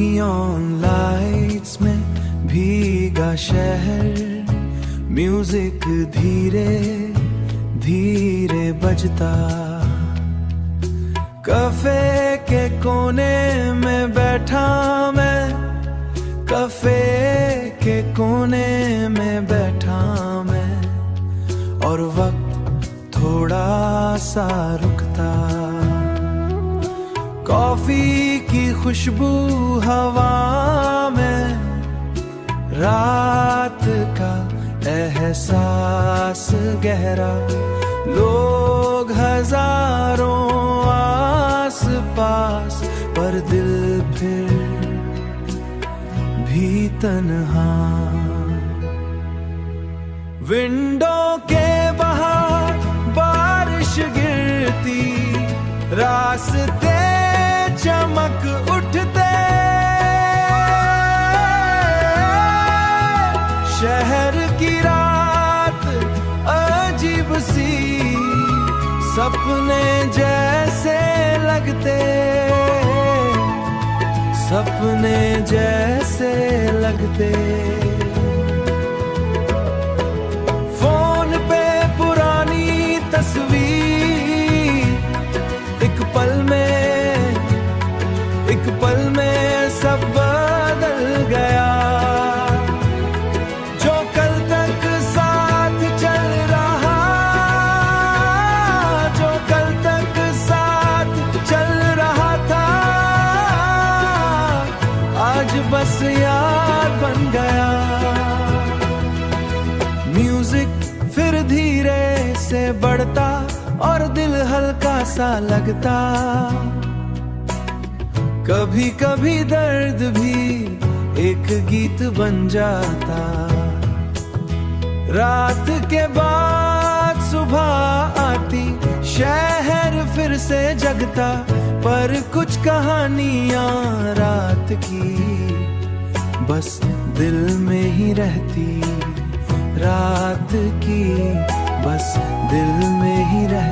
Neon lights में भीगा शहर, म्यूजिक धीरे धीरे बजता। कैफे के कोने में बैठा मैं, कैफे के कोने में बैठा मैं, और वक्त थोड़ा सा रुकता। कॉफी की खुशबू हवा में, रात का एहसास गहरा, लोग हजारों आस पास, पर दिल फिर भी तन्हा। विंडो के बाहर बारिश गिरती, रास्ते चमक उठते, शहर की रात अजीब सी, सपने जैसे लगते, सपने जैसे लगते। फोन पे पुरानी तस्वीर, एक पल में सब बदल गया। जो कल तक साथ चल रहा, जो कल तक साथ चल रहा था, आज बस याद बन गया। म्यूजिक फिर धीरे से बढ़ता, और दिल हल्का सा लगता। कभी कभी दर्द भी एक गीत बन जाता। रात के बाद सुबह आती, शहर फिर से जगता, पर कुछ कहानियां रात की बस दिल में ही रहती। रात की बस दिल में ही रहती।